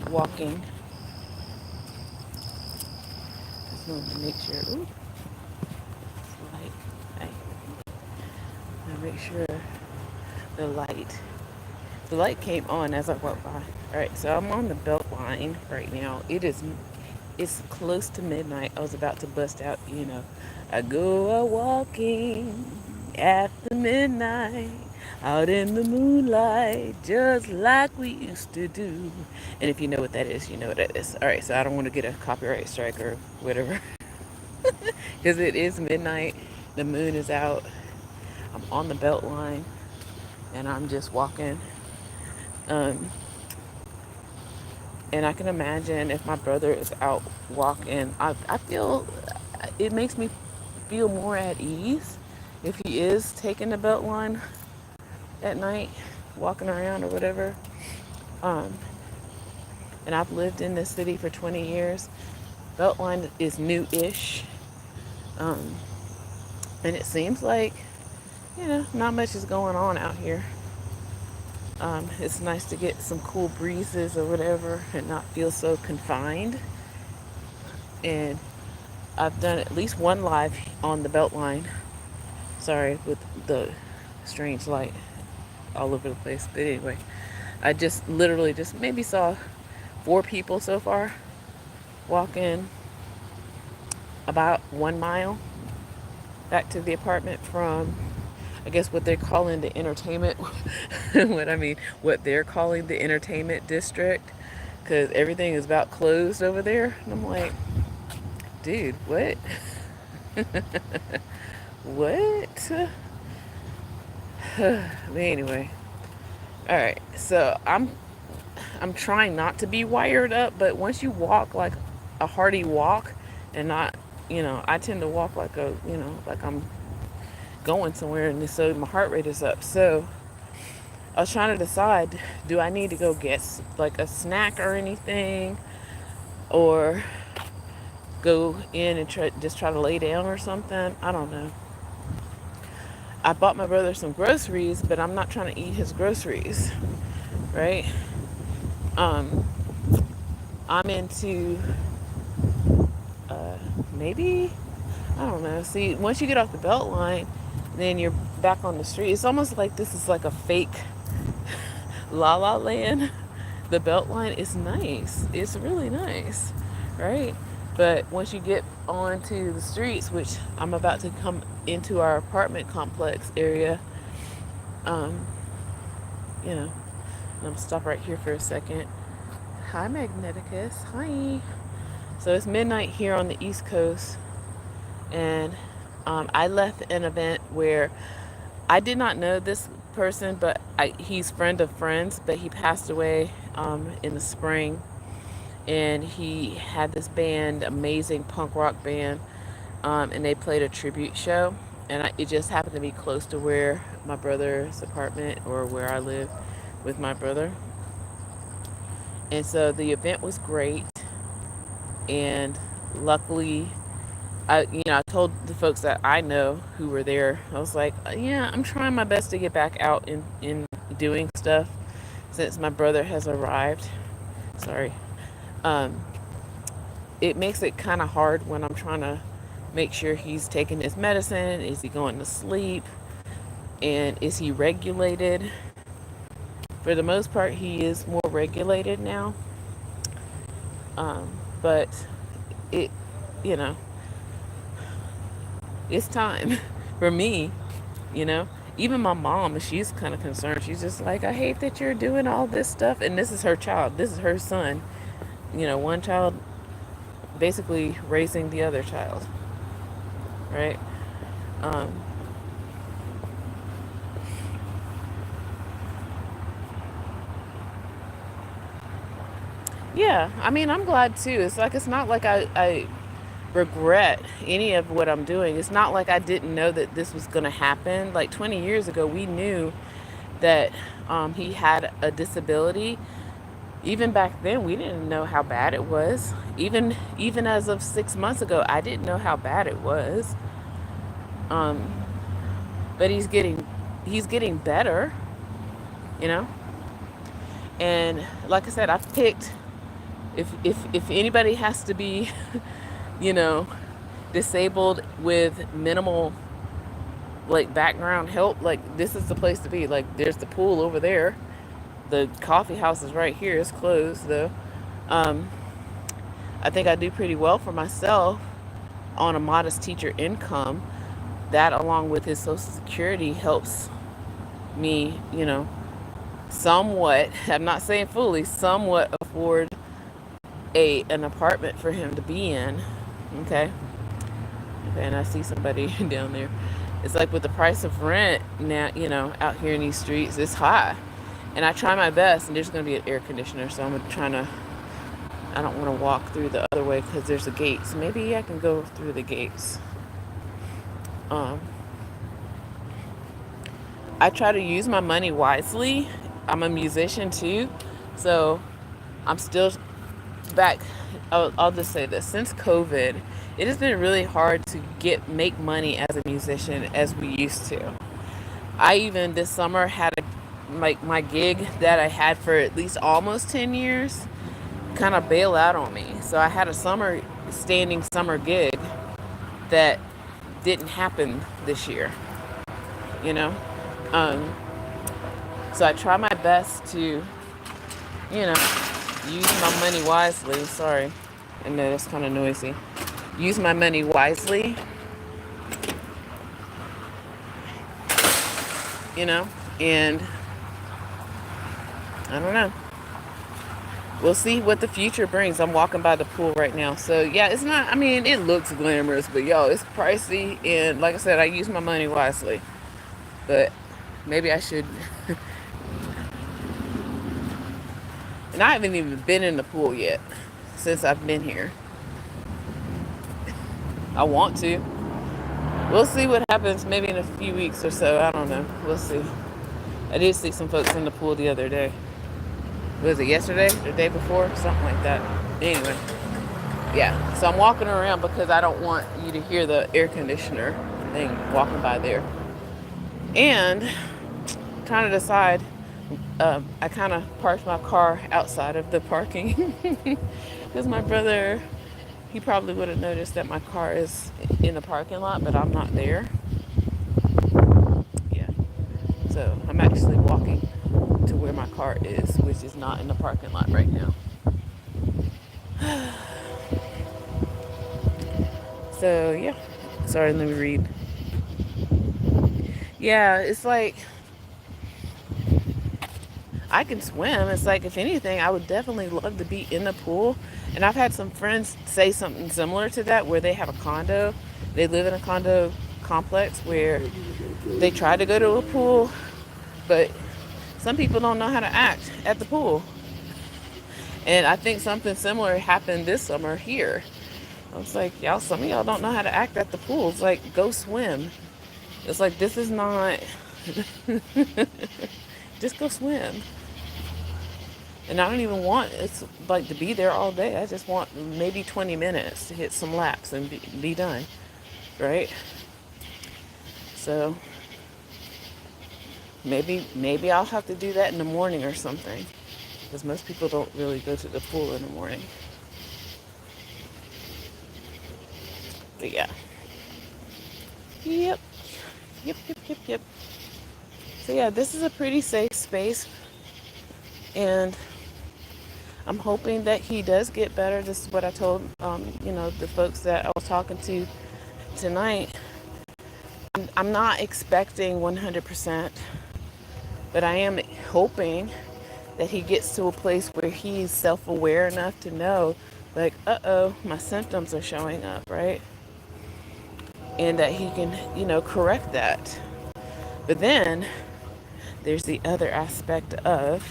walking. Just want to make sure. Ooh, it's light. Hey, I make sure the light. The light came on as I walked by. All right, so I'm on the belt line right now. It's close to midnight. I was about to bust out. I go a walking after midnight, out in the moonlight, just like we used to do. And if you know what that is, you know what that is. All right, so I don't want to get a copyright strike or whatever, because it is midnight. The moon is out. I'm on the belt line, and I'm just walking. Um, and I can imagine if my brother is out walking, I feel it makes me feel more at ease if he is taking the belt line at night, walking around or whatever. Um, and I've lived in this city for 20 years. Beltline is new-ish, um, and it seems like not much is going on out here. It's nice to get some cool breezes or whatever and not feel so confined. And I've done at least one live on the Beltline. Sorry, with the strange light all over the place. But anyway, I just literally just maybe saw 4 people so far walking about 1 mile back to the apartment from, I guess, what they're calling the entertainment. What they're calling the entertainment district, because everything is about closed over there. And I'm like, dude, what? What? But anyway, all right. So I'm trying not to be wired up, but once you walk like a hearty walk, and not, I tend to walk like like I'm going somewhere, and so my heart rate is up. So I was trying to decide, do I need to go get like a snack or anything, or go in and try to lay down or something? I don't know. I bought my brother some groceries, but I'm not trying to eat his groceries, right? Um, I'm into maybe, I don't know. See, once you get off the belt line, then you're back on the street. It's almost like this is like a fake La La Land. The belt line is nice. It's really nice, right? But once you get onto the streets, which I'm about to come into our apartment complex area, um, you know, I'm gonna stop right here for a second. Hi, Magneticus. Hi. So it's midnight here on the East Coast, and I left an event where I did not know this person, but he's friend of friends, but he passed away in the spring, and he had this band, amazing punk rock band, and they played a tribute show, and it just happened to be close to where my brother's apartment, or where I live with my brother. And so the event was great, and luckily, I told the folks that I know who were there, I was like, yeah, I'm trying my best to get back out in doing stuff since my brother has arrived. Sorry. Um, it makes it kind of hard when I'm trying to make sure he's taking his medicine. Is he going to sleep? And is he regulated? For the most part, he is more regulated now. But it, you know, it's time for me, you know. Even my mom, she's kind of concerned. She's just like, I hate that you're doing all this stuff. And this is her child. This is her son. One child basically raising the other child, right? Um, yeah, I mean, I'm glad too. It's not like I regret any of what I'm doing. It's not like I didn't know that this was going to happen. Like 20 years ago, we knew that he had a disability. Even back then, we didn't know how bad it was. Even as of 6 months ago, I didn't know how bad it was. Um, but he's getting better, you know. And like I said, I've picked If anybody has to be, you know, disabled with minimal like background help, like this is the place to be. Like there's the pool over there. The coffee house is right here. It's closed though. Um, I think I do pretty well for myself on a modest teacher income. That along with his social security helps me, somewhat, I'm not saying fully, somewhat afford an apartment for him to be in. Okay. Okay, and I see somebody down there. It's like with the price of rent now, out here in these streets, it's high. And I try my best, and there's going to be an air conditioner, so I'm trying to, I don't want to walk through the other way because there's a gate. So maybe I can go through the gates. Um, I try to use my money wisely. I'm a musician too, so I'm still back. I'll just say this: since COVID, it has been really hard to make money as a musician as we used to. I even this summer had my gig that I had for at least almost 10 years kind of bail out on me. So I had a standing summer gig that didn't happen this year, you know. Um, so I try my best to, use my money wisely. Sorry, I know that's kind of noisy. Use my money wisely, and I don't know. We'll see what the future brings. I'm walking by the pool right now. So, yeah, it's not, I mean, it looks glamorous, but yo, it's pricey. And like I said, I use my money wisely. But maybe I should. And I haven't even been in the pool yet since I've been here. I want to. We'll see what happens maybe in a few weeks or so. I don't know. We'll see. I did see some folks in the pool the other day. Was it yesterday? The day before? Something like that. Anyway. Yeah. So I'm walking around because I don't want you to hear the air conditioner thing walking by there. And trying to decide, I kind of parked my car outside of the parking because my brother, he probably would have noticed that my car is in the parking lot, but I'm not there. Yeah. So I'm actually walking to where my car is, which is not in the parking lot right now. So yeah. Sorry, let me read. Yeah, it's like I can swim. It's like, if anything, I would definitely love to be in the pool. And I've had some friends say something similar to that where they have a condo. They live in a condo complex where they try to go to a pool, but some people don't know how to act at the pool. And I think something similar happened this summer here. I was like, some of y'all don't know how to act at the pool. It's like, go swim. It's like, this is not, just go swim. And I don't even want it's like to be there all day. I just want maybe 20 minutes to hit some laps and be done. Right? So maybe I'll have to do that in the morning or something. Because most people don't really go to the pool in the morning. But yeah. Yep. Yep. So yeah, this is a pretty safe space. And I'm hoping that he does get better. This is what I told, the folks that I was talking to tonight. I'm not expecting 100%, but I am hoping that he gets to a place where he's self-aware enough to know, like, my symptoms are showing up, right? And that he can, correct that. But then there's the other aspect of,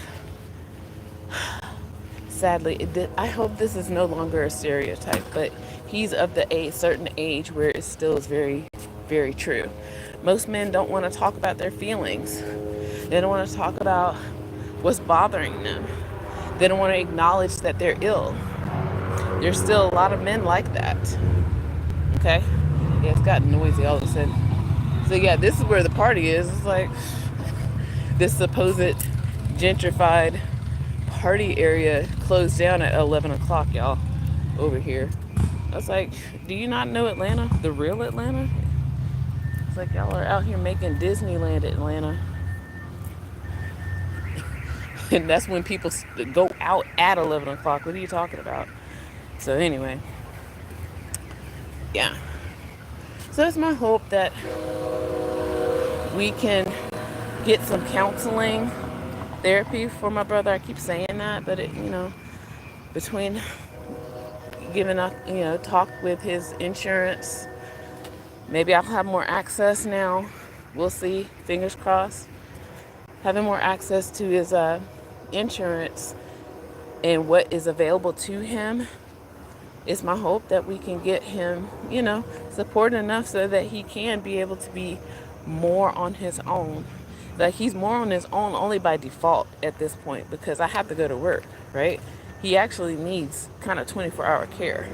sadly, I hope this is no longer a stereotype, but he's of a certain age where it still is very, very true. Most men don't want to talk about their feelings. They don't want to talk about what's bothering them. They don't want to acknowledge that they're ill. There's still a lot of men like that. Okay? Yeah, it's gotten noisy all of a sudden. So yeah, this is where the party is. It's like this supposed gentrified Hardy area closed down at 11 o'clock, y'all, over here. I was like, do you not know Atlanta? The real Atlanta? It's like y'all are out here making Disneyland Atlanta. And that's when people go out at 11 o'clock. What are you talking about? So anyway, yeah. So it's my hope that we can get some counseling, therapy for my brother. I keep saying that, but between giving up, talk with his insurance, maybe I'll have more access now. We'll see. Fingers crossed. Having more access to his insurance and what is available to him, it's my hope that we can get him, support enough so that he can be able to be more on his own. Like he's more on his own only by default at this point because I have to go to work, right? He actually needs kind of 24-hour care.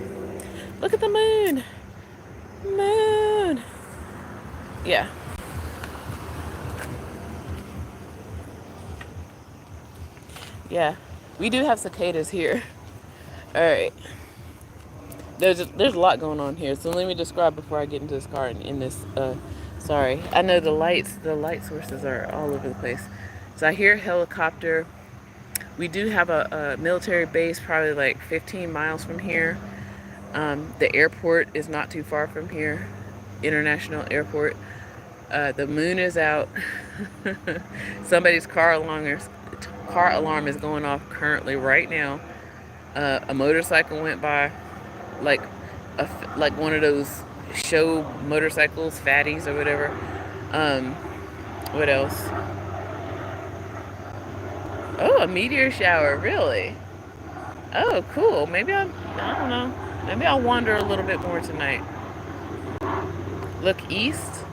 Look at the moon. Moon. Yeah. Yeah. We do have cicadas here. All right. There's a lot going on here, so let me describe before I get into this car and in this. Sorry, I know the light sources are all over the place. So I hear a helicopter. We do have a military base, probably like 15 miles from here. The airport is not too far from here, international airport. The moon is out. Somebody's car alarm is going off currently right now. A motorcycle went by. Like one of those show motorcycles, fatties or whatever. What else? Oh, a meteor shower, really? Oh, cool. I don't know. Maybe I'll wander a little bit more tonight. Look east.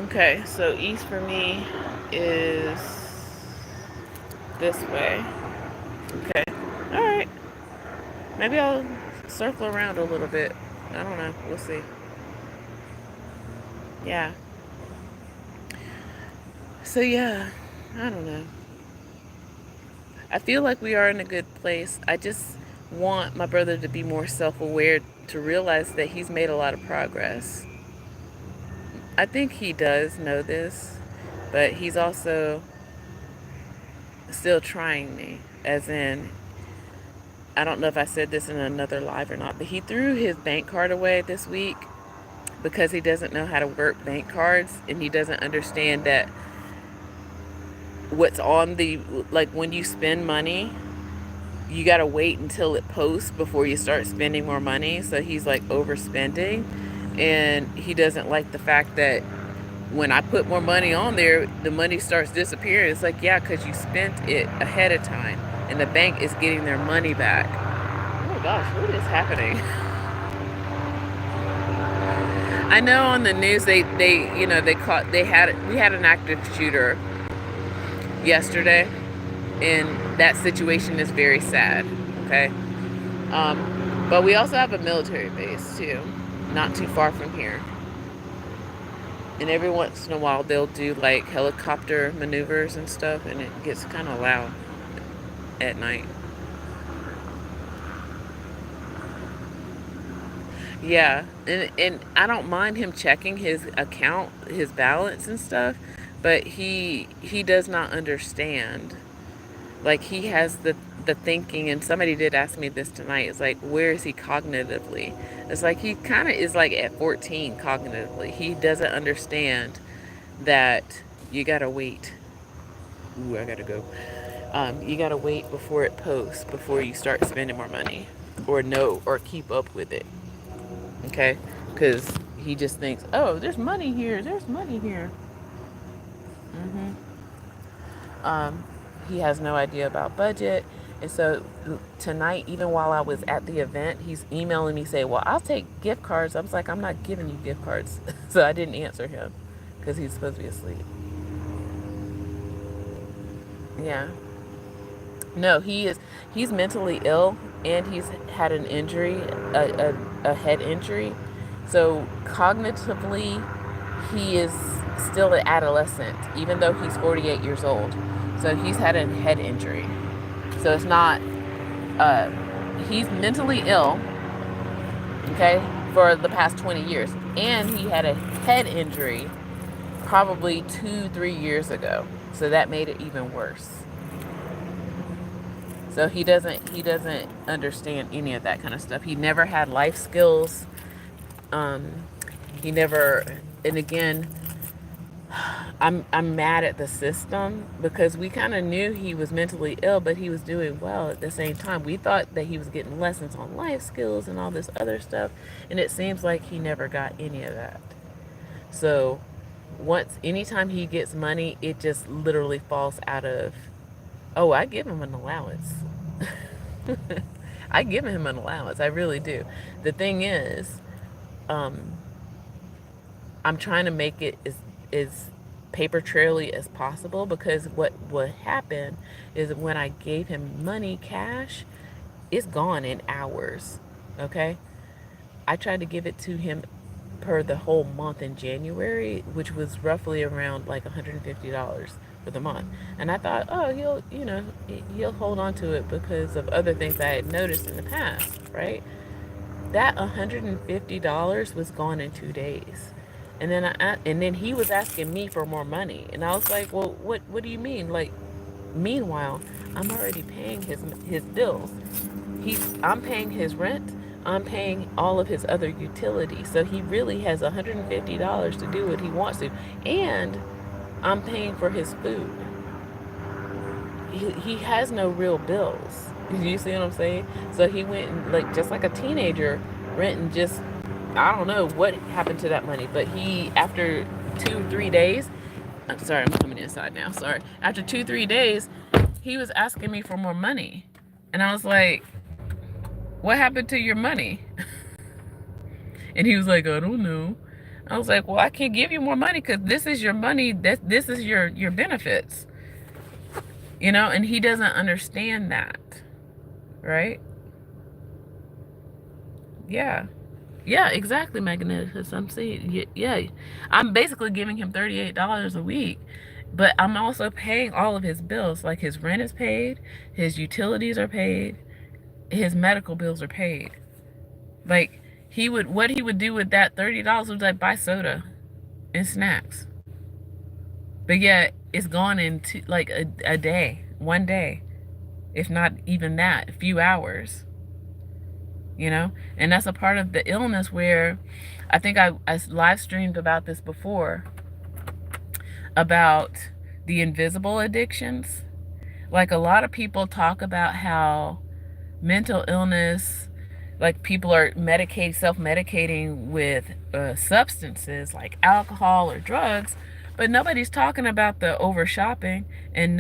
Okay, so east for me is this way. Okay. All right. Maybe I'll circle around a little bit. I don't know. We'll see. Yeah. So yeah, I don't know. I feel like we are in a good place. I just want my brother to be more self-aware, to realize that he's made a lot of progress. I think he does know this, but he's also still trying me, as in, I don't know if I said this in another live or not, but he threw his bank card away this week because he doesn't know how to work bank cards, and he doesn't understand that what's on when you spend money, you got to wait until it posts before you start spending more money. So he's like overspending, and he doesn't like the fact that when I put more money on there, the money starts disappearing. It's like, yeah, because you spent it ahead of time, and the bank is getting their money back. Oh my gosh, what is happening? I know on the news we had an active shooter yesterday, and that situation is very sad. Okay, but we also have a military base too, not too far from here. And every once in a while they'll do like helicopter maneuvers and stuff, and it gets kind of loud at night. Yeah, and I don't mind him checking his account, his balance and stuff, but he does not understand. Like he has the thinking, and somebody did ask me this tonight. It's like, where is he cognitively? It's like he kind of is like at 14 cognitively. He doesn't understand that you gotta wait. Ooh, I gotta go. You gotta wait before it posts, before you start spending more money, or keep up with it. Okay, because he just thinks, oh, there's money here. There's money here. He has no idea about budget. And so tonight, even while I was at the event, he's emailing me saying, well, I'll take gift cards. I was like, I'm not giving you gift cards. So I didn't answer him because he's supposed to be asleep. Yeah. No, he's mentally ill, and he's had an injury, a head injury. So cognitively, he is still an adolescent, even though he's 48 years old. So he's had a head injury. So it's not, uh, he's mentally ill, okay, for the past 20 years. And he had a head injury probably 2-3 years ago. So that made it even worse. So he doesn't understand any of that kind of stuff. He never had life skills. Um, he never, and again, I'm mad at the system because we kind of knew he was mentally ill, but he was doing well at the same time. We thought that he was getting lessons on life skills and all this other stuff, and it seems like he never got any of that. So anytime he gets money, it just literally falls out of, oh, I give him an allowance. I give him an allowance. I really do. The thing is, um, I'm trying to make it as paper traily as possible, because what would happen is when I gave him money cash, it's gone in hours. Okay? I tried to give it to him per the whole month in January, which was roughly around like $150 for the month. And I thought, oh, he'll hold on to it because of other things I had noticed in the past, right? That $150 was gone in 2 days. And then he was asking me for more money, and I was like, "Well, what do you mean?" Like, meanwhile, I'm already paying his bills. I'm paying his rent. I'm paying all of his other utilities. So he really has $150 to do what he wants to, and I'm paying for his food. He has no real bills. You see what I'm saying? So he went and, like, just like a teenager, rent and just, I don't know what happened to that money, but after 2-3 days, I'm sorry, I'm coming inside now. Sorry. After 2-3 days, he was asking me for more money, and I was like, "What happened to your money?" And he was like, "I don't know." I was like, "Well, I can't give you more money because this is your money. This is your benefits." And he doesn't understand that, right? Yeah. Yeah, exactly, Magneticus. I'm saying, yeah, I'm basically giving him $38 a week, but I'm also paying all of his bills. Like, his rent is paid, his utilities are paid, his medical bills are paid. Like, what he would do with that $30 was like buy soda and snacks. But yet it's gone in like a day, one day, if not even that, a few hours. And that's a part of the illness where I think I live streamed about this before, about the invisible addictions. Like, a lot of people talk about how mental illness, like, people are self-medicating with substances like alcohol or drugs, but nobody's talking about the over shopping. And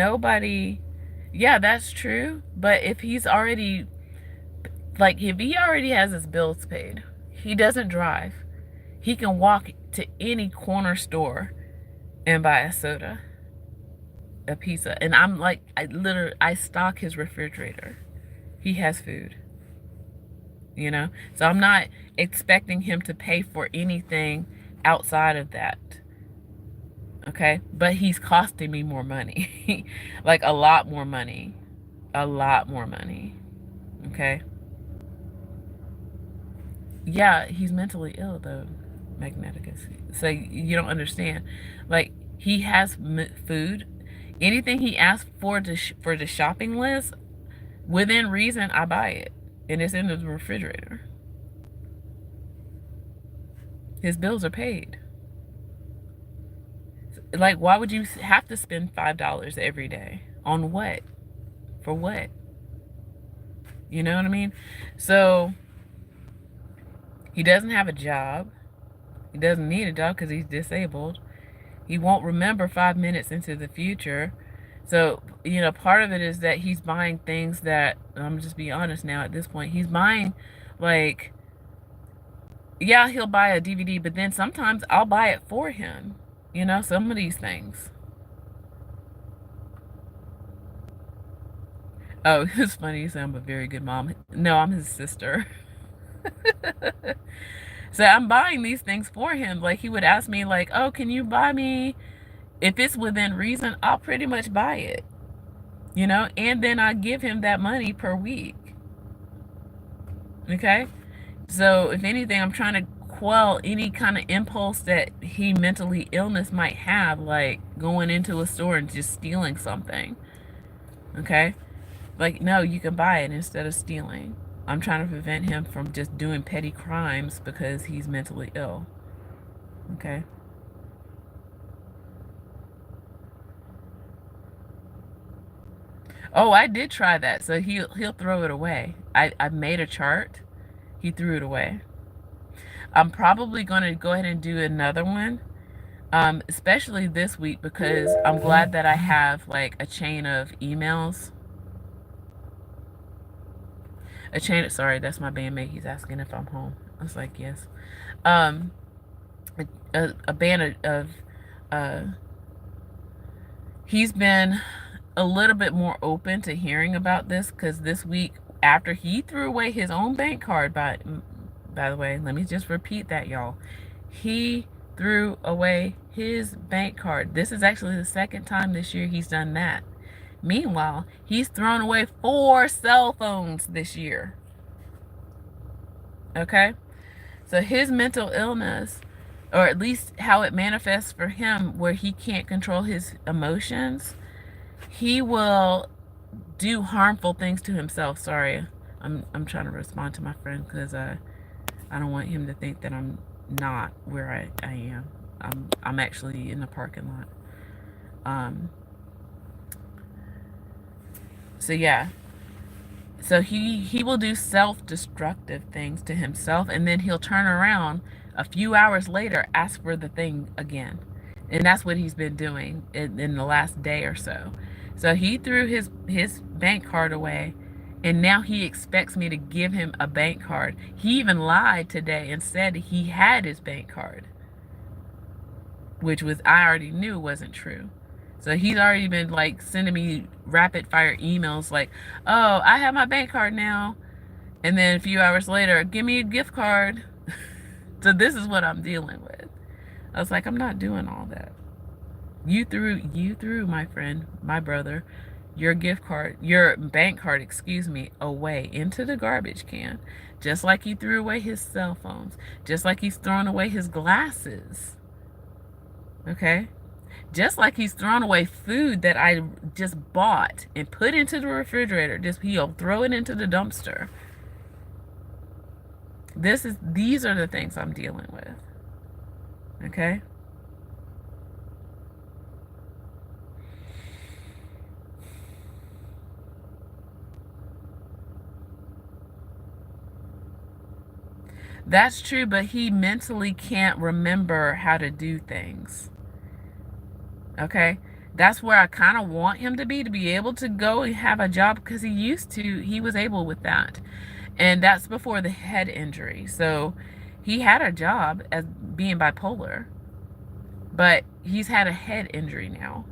yeah, that's true, but if he already has his bills paid, he doesn't drive, he can walk to any corner store and buy a soda, a pizza. And I'm like, I stock his refrigerator. He has food. So I'm not expecting him to pay for anything outside of that. Okay? But he's costing me more money. Like, a lot more money. A lot more money. Okay? Yeah, he's mentally ill, though, Magneticus. So you don't understand. Like, he has food. Anything he asks for the shopping list, within reason, I buy it. And it's in the refrigerator. His bills are paid. Like, why would you have to spend $5 every day? On what? For what? You know what I mean? So, he doesn't have a job. He doesn't need a job because he's disabled. He won't remember 5 minutes into the future. So, part of it is that he's buying things that, I'm just be honest now at this point, he's buying, like, yeah, he'll buy a DVD, but then sometimes I'll buy it for him. Some of these things. Oh, it's funny you say I'm a very good mom. No, I'm his sister. So I'm buying these things for him. Like, he would ask me, like, "Oh, can you buy me?" If it's within reason, I'll pretty much buy it. you know, and then I give him that money per week. Okay? So, if anything, I'm trying to quell any kind of impulse that he mentally illness might have, like going into a store and just stealing something. Okay? Like, no, you can buy it instead of stealing. I'm trying to prevent him from just doing petty crimes because he's mentally ill. Okay? Oh, I did try that. So he'll throw it away. I made a chart. He threw it away. I'm probably going to go ahead and do another one, especially this week, because I'm glad that I have like a chain of emails. Sorry, that's my bandmate. He's asking if I'm home. I was like, yes. Um, a band of uh, he's been a little bit more open to hearing about this, because this week, after he threw away his own bank card, by the way, let me just repeat that, y'all. He threw away his bank card. This is actually the second time this year he's done that. Meanwhile, he's thrown away 4 cell phones this year. Okay? So his mental illness, or at least how it manifests for him, where he can't control his emotions, he will do harmful things to himself. Sorry, I'm trying to respond to my friend because I don't want him to think that I'm not where I am. I'm actually in the parking lot. So yeah. So he will do self-destructive things to himself, and then he'll turn around a few hours later, ask for the thing again. And that's what he's been doing in the last day or so. So he threw his bank card away, and now he expects me to give him a bank card. He even lied today and said he had his bank card, which was, I already knew wasn't true. So he's already been like sending me rapid fire emails like, oh, I have my bank card now. And then a few hours later, give me a gift card. So this is what I'm dealing with. I was like, I'm not doing all that. You threw, my friend, my brother, your gift card, your bank card, excuse me, away into the garbage can. Just like he threw away his cell phones. Just like he's thrown away his glasses. Okay? Just like he's thrown away food that I just bought and put into the refrigerator. Just he'll throw it into the dumpster. These are the things I'm dealing with. Okay? That's true, but he mentally can't remember how to do things. Okay? That's where I kind of want him to be able to go and have a job, because he was able with that. And that's before the head injury. So he had a job as being bipolar, but he's had a head injury now.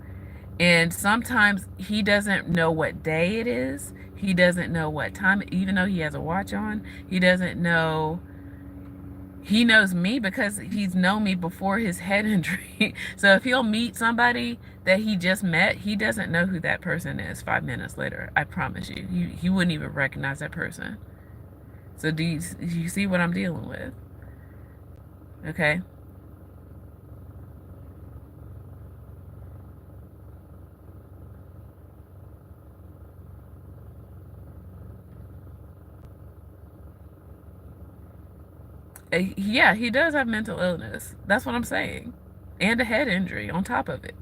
And sometimes he doesn't know what day it is. He doesn't know what time, even though he has a watch on. He doesn't know. He knows me because he's known me before his head injury. So if he'll meet somebody that he just met, he doesn't know who that person is 5 minutes later. I promise you. He wouldn't even recognize that person. So do you see what I'm dealing with? Okay? Yeah, he does have mental illness. That's what I'm saying. And a head injury on top of it.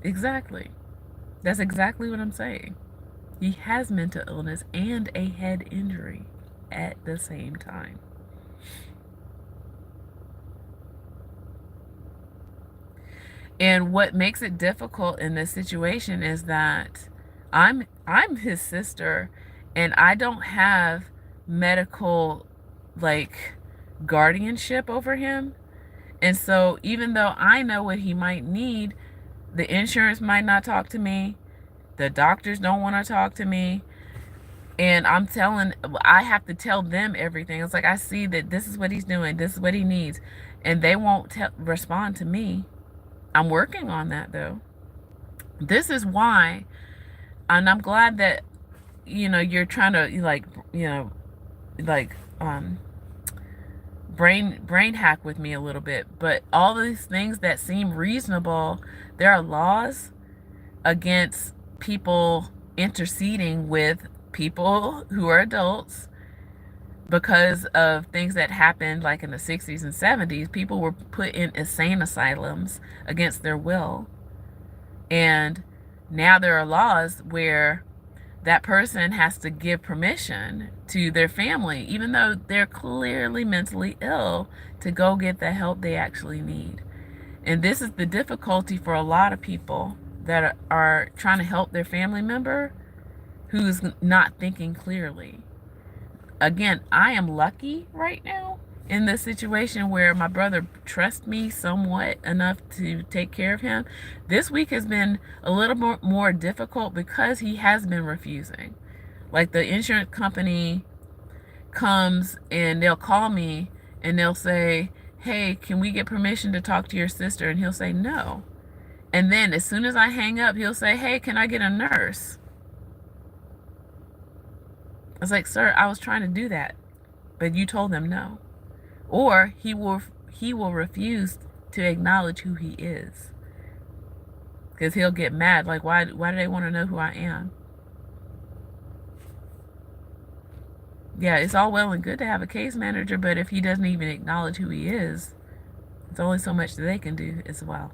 Exactly. That's exactly what I'm saying. He has mental illness and a head injury at the same time. And what makes it difficult in this situation is that I'm his sister, and I don't have medical like guardianship over him. And so even though I know what he might need, the insurance might not talk to me. The doctors don't want to talk to me. And I have to tell them everything. It's like, I see that this is what he's doing. This is what he needs. And they won't respond to me. I'm working on that though. This is why, and I'm glad that, you're trying to, like, brain hack with me a little bit. But all these things that seem reasonable, there are laws against people interceding with people who are adults because of things that happened like in the 60s and 70s. People were put in insane asylums against their will. And now there are laws where that person has to give permission to their family, even though they're clearly mentally ill, to go get the help they actually need. And this is the difficulty for a lot of people that are trying to help their family member who's not thinking clearly. Again, I am lucky right now in this situation where my brother trusts me somewhat enough to take care of him. This week has been a little more difficult because he has been refusing. Like, the insurance company comes and they'll call me and they'll say, hey, can we get permission to talk to your sister? And he'll say no. And then as soon as I hang up, he'll say, hey, can I get a nurse? I was like, sir, I was trying to do that, but you told them no. Or he will refuse to acknowledge who he is, because he'll get mad. Like, why do they want to know who I am? Yeah, it's all well and good to have a case manager, but if he doesn't even acknowledge who he is, it's only so much that they can do as well.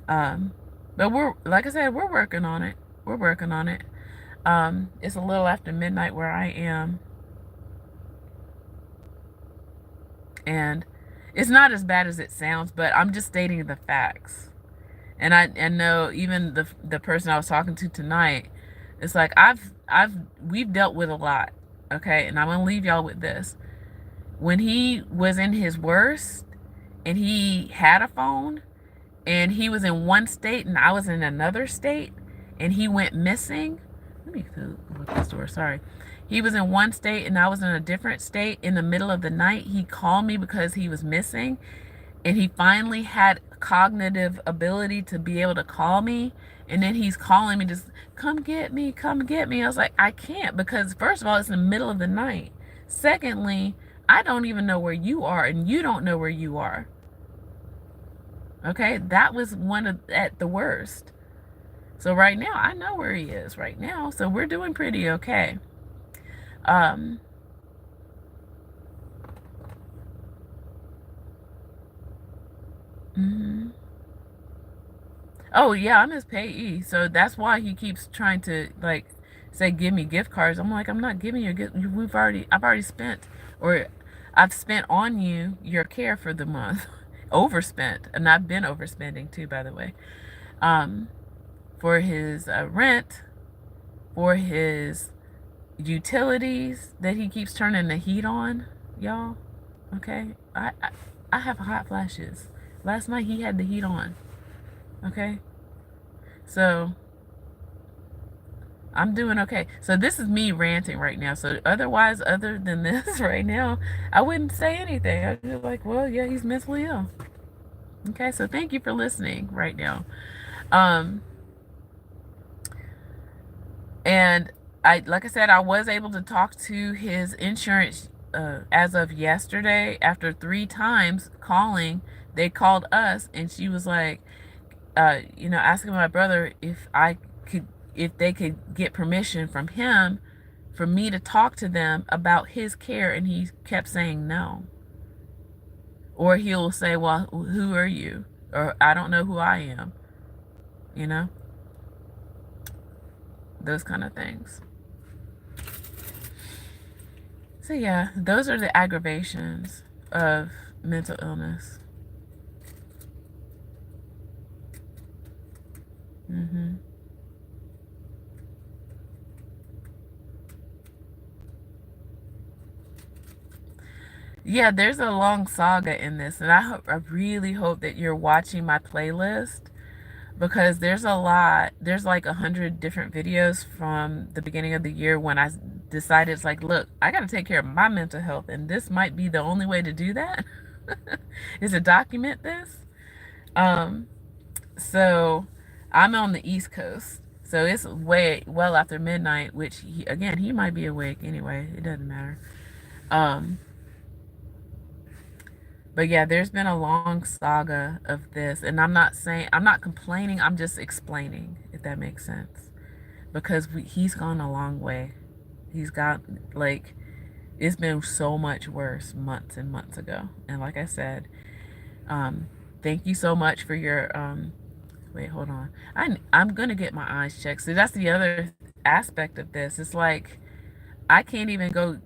But like I said, we're working on it. We're working on it. It's a little after midnight where I am, and it's not as bad as it sounds, but I'm just stating the facts. And I know even the person I was talking to tonight, it's like we've dealt with a lot, okay? And I'm gonna leave y'all with this. When he was in his worst and he had a phone and he was in one state and I was in another state and he went missing. Let me look this door, sorry. He was in one state and I was in a different state. In the middle of the night, he called me because he was missing, and he finally had cognitive ability to be able to call me. And then he's calling me, just come get me, come get me. I was like, I can't, because first of all, it's in the middle of the night. Secondly, I don't even know where you are and you don't know where you are. Okay, that was at the worst. So right now, I know where he is right now. So we're doing pretty okay. Mm-hmm. Oh yeah, I'm his payee, so that's why he keeps trying to, like, say give me gift cards. I'm like, I'm not giving you a gift. I've already spent, or I've spent on you your care for the month, overspent, and I've been overspending too, by the way, for his rent, for his utilities that he keeps turning the heat on, y'all. Okay, I have hot flashes. Last night he had the heat on. Okay, so I'm doing okay. So this is me ranting right now. So otherwise, other than this right now, I wouldn't say anything. I'd be like, well, yeah, he's mentally ill. Okay, so thank you for listening right now. And like I said, I was able to talk to his insurance as of yesterday. After 3 times calling, they called us, and she was like, asking my brother if they could get permission from him for me to talk to them about his care, and he kept saying no. Or he'll say, well, who are you? Or I don't know who I am. Those kind of things. So yeah, those are the aggravations of mental illness. Yeah, there's a long saga in this, and I really hope that you're watching my playlist, because there's a lot. There's like 100 different videos from the beginning of the year when I decided, it's like, look, I got to take care of my mental health, and this might be the only way to do that is to document this. So I'm on the East Coast, so it's way well after midnight. Which again, he might be awake anyway. It doesn't matter. Um, but yeah, there's been a long saga of this, and I'm not complaining. I'm just explaining, if that makes sense, because he's gone a long way. He's got like it's been so much worse months and months ago. And like I said, um, thank you so much for your wait, hold on. I'm gonna get my eyes checked. So that's the other aspect of this. It's like I can't even go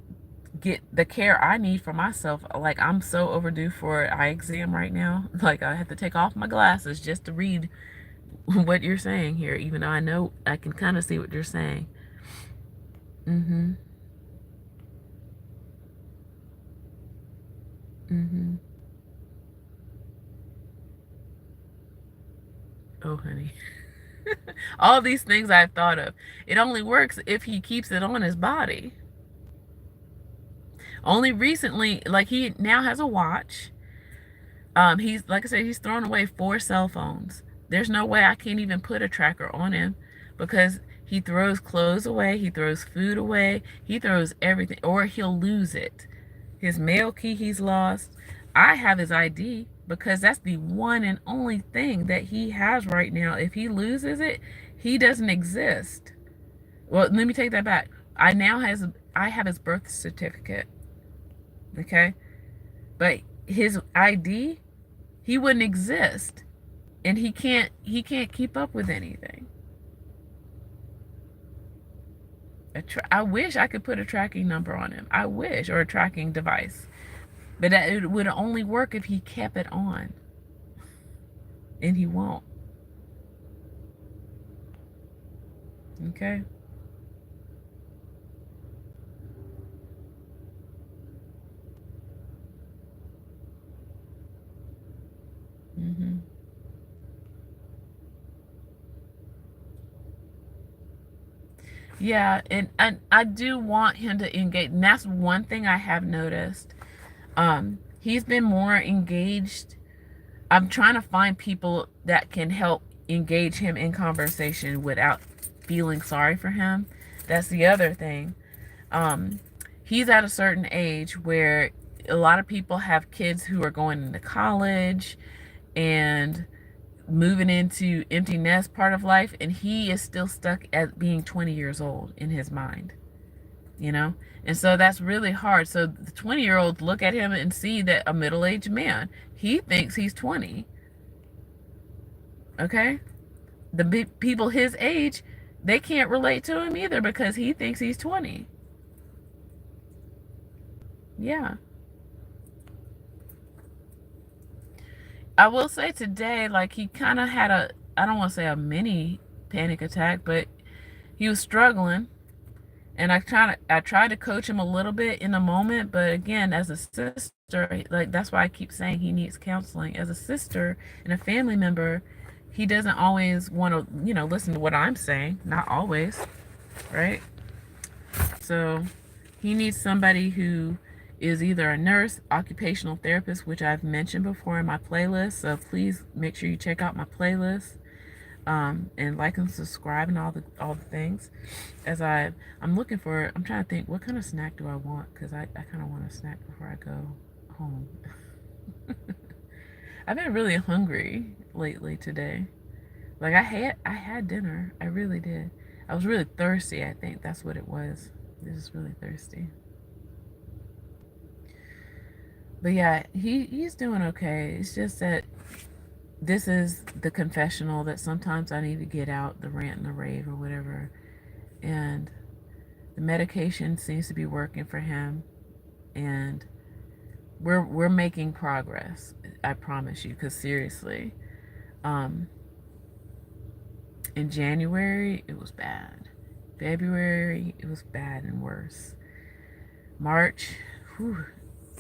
get the care I need for myself. Like I'm so overdue for an eye exam right now. Like I have to take off my glasses just to read what you're saying here, even though I know I can kind of see what you're saying. Mm-hmm. Mm-hmm. Oh, honey. All these things I've thought of. It only works if he keeps it on his body. Only recently, like he now has a watch. He's like I said, he's thrown away 4 cell phones. There's no way I can't even put a tracker on him because he throws clothes away, he throws food away, he throws everything, or he'll lose it. His mail key he's lost. I have his ID because that's the one and only thing that he has right now. If he loses it, he doesn't exist. Well, let me take that back. I have his birth certificate. Okay? But his ID, he wouldn't exist. And he can't keep up with anything. I wish I could put a tracking number on him. I wish, or a tracking device. But it would only work if he kept it on. And he won't. Okay? Mm-hmm. Yeah, and I do want him to engage. And that's one thing I have noticed. He's been more engaged. I'm trying to find people that can help engage him in conversation without feeling sorry for him. That's the other thing. Um, he's at a certain age where a lot of people have kids who are going into college and moving into empty nest part of life, and he is still stuck at being 20 years old in his mind, you know. And so that's really hard. So the 20-year-olds look at him and see that a middle-aged man, he thinks he's 20. Okay, the people his age, they can't relate to him either because he thinks he's 20. Yeah, I will say today, like he kind of had a, I don't want to say a mini panic attack, but he was struggling. And I tried to coach him a little bit in the moment, but again, as a sister, like that's why I keep saying he needs counseling. As a sister and a family member, he doesn't always want to, listen to what I'm saying. Not always, right? So he needs somebody who is either a nurse, occupational therapist, which I've mentioned before in my playlist. So please make sure you check out my playlist, and like and subscribe and all the things. As I'm looking for, I'm trying to think what kind of snack do I want, because I kind of want a snack before I go home. I've been really hungry lately today. Like I had dinner. I really did. I was really thirsty. I think that's what it was. I was really thirsty. But yeah, he's doing okay. It's just that this is the confessional that sometimes I need to get out the rant and the rave or whatever. And the medication seems to be working for him, and we're making progress. I promise you, because seriously, um, in January it was bad. February it was bad and worse. March, whew,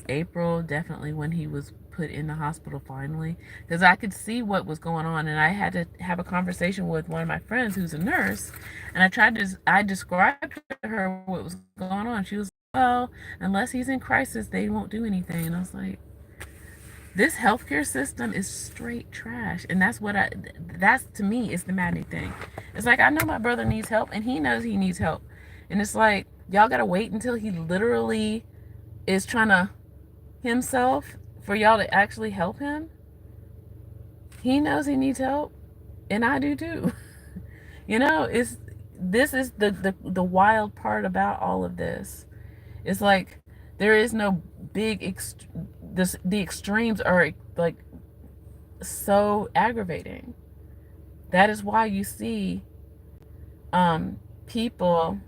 April, definitely when he was put in the hospital finally, because I could see what was going on, and I had to have a conversation with one of my friends who's a nurse, and I described to her what was going on. She was, well, unless he's in crisis, they won't do anything. And I was like, This healthcare system is straight trash. And that's to me is the maddening thing. It's like, I know my brother needs help and he knows he needs help. And it's like, y'all gotta wait until he literally is trying to himself for y'all to actually help him. He knows he needs help, and I do too. It's this is the wild part about all of this. It's like there is no the extremes are like so aggravating. That is why you see people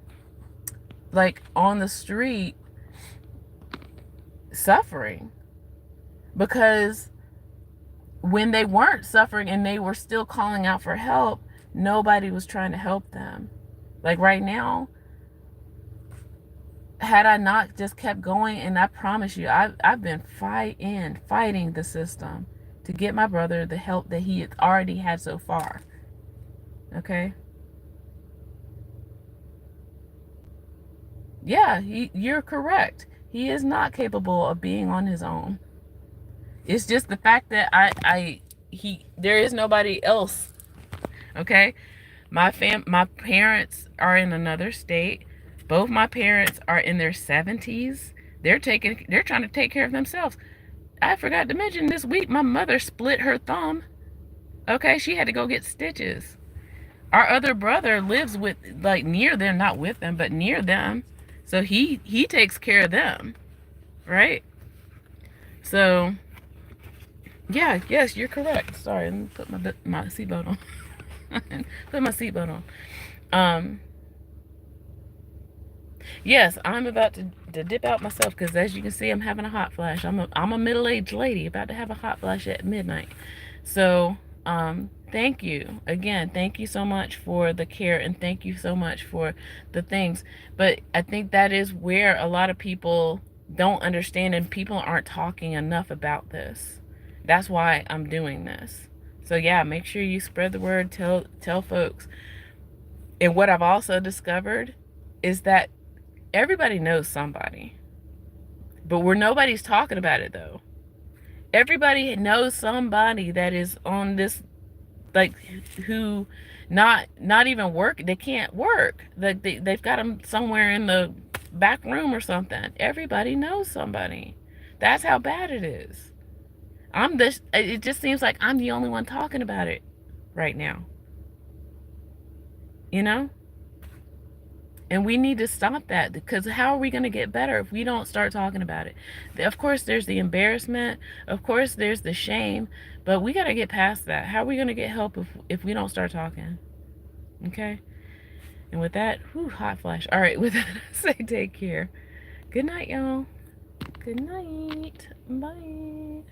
like on the street suffering, because when they weren't suffering and they were still calling out for help, nobody was trying to help them. Like right now, had I not just kept going, and I promise you, I've been fighting the system to get my brother the help that he already had so far. Okay? Yeah, you're correct. He is not capable of being on his own. It's just the fact that there is nobody else. Okay? My parents are in another state. Both my parents are in their 70s. They're trying to take care of themselves. I forgot to mention this week my mother split her thumb. Okay, she had to go get stitches. Our other brother lives with, like, near them, not with them, but near them. So he takes care of them, right? So yeah, yes, you're correct. Sorry, let me put my seatbelt on. Put my seatbelt on. Um, yes, I'm about to dip out myself because, as you can see, I'm having a hot flash. I'm a middle-aged lady about to have a hot flash at midnight. So, thank you again. Thank you so much for the care, and thank you so much for the things. But I think that is where a lot of people don't understand, and people aren't talking enough about this. That's why I'm doing this. So yeah, make sure you spread the word. Tell folks. And what I've also discovered is that everybody knows somebody, but nobody's talking about it though. Everybody knows somebody that is on this, like, who not even work. They can't work. Like they've got them somewhere in the back room or something. Everybody knows somebody. That's how bad it is. It just seems like I'm the only one talking about it right now. You know? And we need to stop that, because how are we going to get better if we don't start talking about it? Of course, there's the embarrassment. Of course, there's the shame. But we got to get past that. How are we going to get help if we don't start talking? Okay? And with that, whew, hot flash. All right, with that, I say take care. Good night, y'all. Good night. Bye.